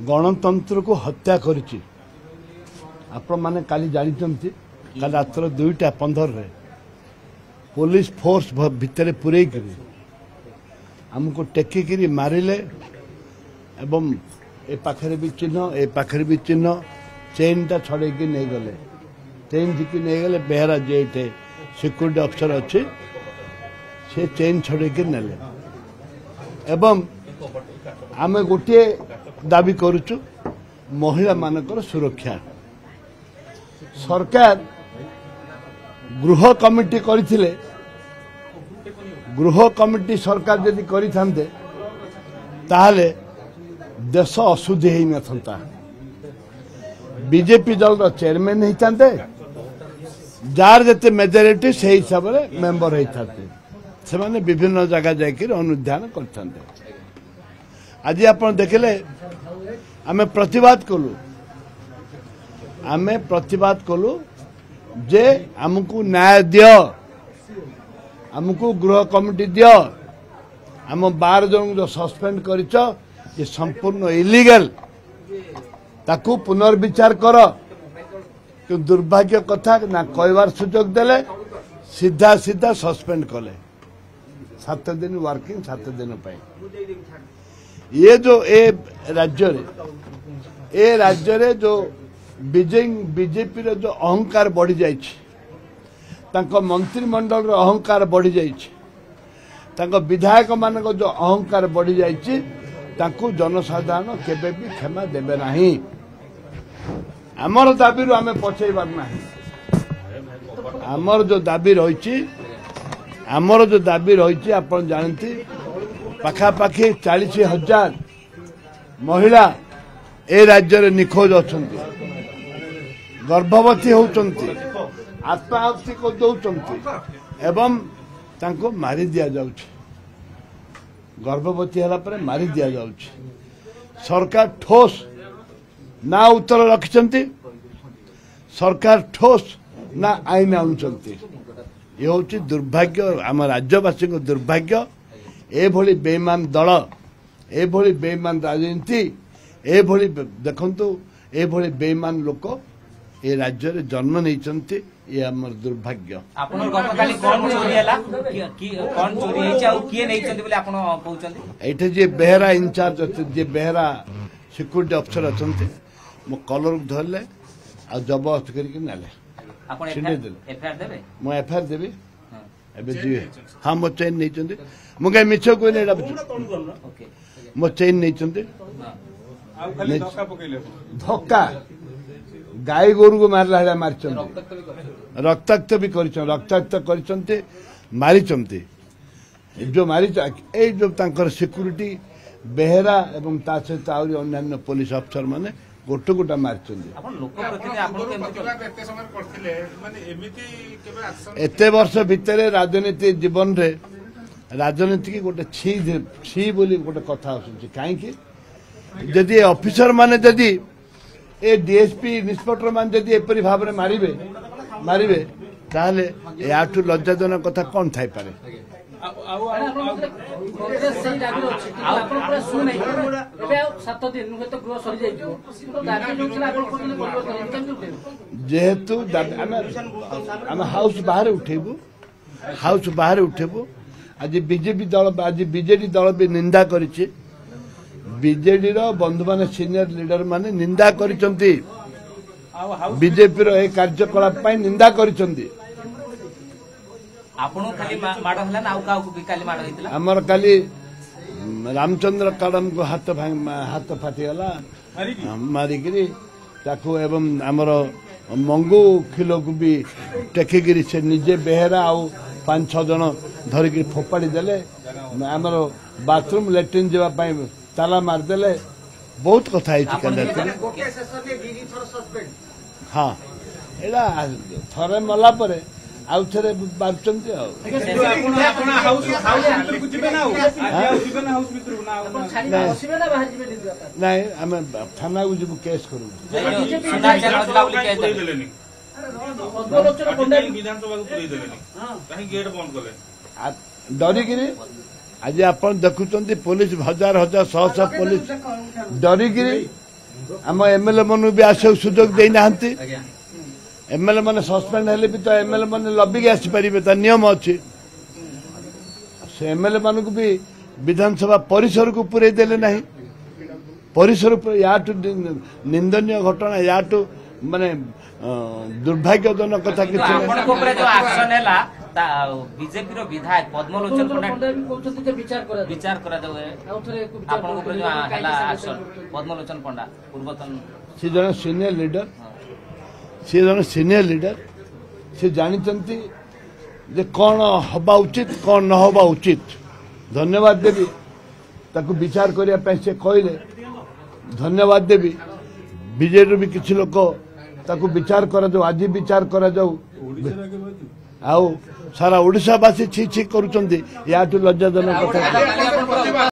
गणतंत्र को हत्या करिछि आपण माने काली जानिचंती काल रात्र 2:15 रे पुलिस फोर्स भितर पुरे करी हमको टेकिकी मारिले एवं ए पाखरे भी चिन्ह ए पाखरे भी चिन्ह चेन टा छड़े की नहीं गले चेन झिकी नहीं गले बेहरा जेठे सिक्यूरिटी अफसर अच्छे से चेन छड़े की नेले एवं आमे गोटे दाबी करुचु महिला मानकर सुरक्षा सरकार गृह कमिटी करथिले गृह कमिटी सरकार यदि करिथांते ताहले देश अशुद्धि ही नथंता बीजेपी दल चेयरमैन होते जार जते मेजोरिटी से हिसाब से मेंबर होते से माने विभिन्न जगह जाकर अनुध्यान करते आज आप देखले आमे प्रतिवाद कलु जे आमको न्याय दियो आमको गृह कमिटी दियो आम 12 जन जो सस्पेंड करिच ये संपूर्ण इलीगल ताकू पुनर्विचार कर कि दुर्भाग्य कथा ना कहवार सुजोग देले सीधा सीधा सस्पेंड कले 7 दिन वर्किंग 7 दिन पे ये जो ए राज्य रे जो बीजेपी रो जो अहंकार बढ़ी जाइछि तांको मंत्रिमंडल रो अहंकार बढ़ी जाइछि तांको विधायक मान जो अहंकार बढ़ी जाइछि तांको जनसाधारण केबे भी क्षमा देबे नाही आमर दाबी रो आमे पछेइबार नाही आमर जो दाबी रहिछि आपण जानती पाखापाखि 40,000 महिला ए राज्य रे निखोज अछंती गर्भवती होउचंती आत्माहुति को दौचंती एवं तांको मारी दिया जाउछि गर्भवती हला पर मारी दिया जाउछि सरकार ठोस ना उत्तर रखिचंती सरकार ठोस ना आईन आनुचंती ये होछि दुर्भाग्य आम राज्यवासी को दुर्भाग्य ए भली बेईमान दल ए भली बेईमान राजनीति ए भली देखंतु ए भली बेईमान लोक ए राज्य रे जन्म नैचंती ये हमर दुर्भाग्य आपन गतकाली कोन चोरी हला कोन चोरी हेछि आ किए नैचंती बोले आपन कहउचंती एठे जे बेहरा इंचार्ज जे बेहरा सिक्यूरिटी अफसर अछंती मो कलर धरले आ जबरदस्त करके नाले आपन एफआईआर देबे मो एफआईआर देबे एबे जी हां मो चेन नैचंती मो के मिछो कोइ नै ओके मो चेन नैचंती आ खाली धक्का पकैले धक्का गाई गोरु को मारला मारी रक्ताक्त भी रक्ताक्त मारी जो मारी जो सिक्यूरीटी बेहरा एवं ता सहित आहरी अन्य पुलिस अफसर माने गोटे गोटा मारी एत वर्ष भितर राजनीति जीवन रे राजनीति की गोटे छी बोली गोटे कथा आसुची कहीं जदि ऑफिसर माने जदि ए डीएसपी इन्स्पेक्टर मान जदि एपरी भाव में मारिबे ताहले याठू लज्जाजनक कथा कौन थाई पारे जेहेतु आम हाउस बाहर उठेबू आज बीजेडी दल भी निंदा करिछि बीजेडी रो बंधु माने सीनियर लीडर माने निंदा करिसंती बीजेपी रो ए कार्यकलाप पई निंदा करिसंती आपनो खाली माडो हला ना आउ को काली माडो हितला हमर काली रामचंद्र कड़म को हाथ फाटी गला मारिगिरी ताको एवं हमर मंगू खिलो को भी टेकिगिरी से निजे बेहरा आउ 5-6 जन धरिक फोपाड़ी देले हमर बाथरूम लैट्रिन जेवा पई ताला मारदेले बहुत कथा हाँ एड़ा थरे मला परे आउ थरे बारचंती नहीं आम थाना को जीव केस करू डरिकी आज आप देखुं पुलिस हजार हजार शह शह पुलिस डरिकी आम एमएलए मन भी आस सुजोग देना एमएलए मैंने सस्पेंड हेले भी तो एमएलए मैंने लबिक आसीपारे ता नियम अच्छी से एमएलए मान भी विधानसभा परिसर को पूरे देले नहीं परिसर याठू निंदनीय घटना याठू माने दुर्भाग्यजनक कथा କିନ୍ତୁ ଆପଣଙ୍କ ଉପରେ ଯୋଉ ଆକ୍ସନ ହେଲା बीजेपी रो विधायक पद्मलोचन पंडा विचार करा जाऊ आपन ऊपर जो हला एक्शन पद्मलोचन पंडा पूर्वतन से जन सीनियर लीडर से जानिचंती जे कौन हवा उचित कौन न हवा उचित धन्यवाद देवी ताकू विचार करिया पे से कहले धन्यवाद देवी बीजेपी भी किसी लोक ताकू विचार करा जाऊ आज विचार करा जाऊ आउ सारा ओडिशावासी छी छी करूचंदी याठू लज्जाजनक कथा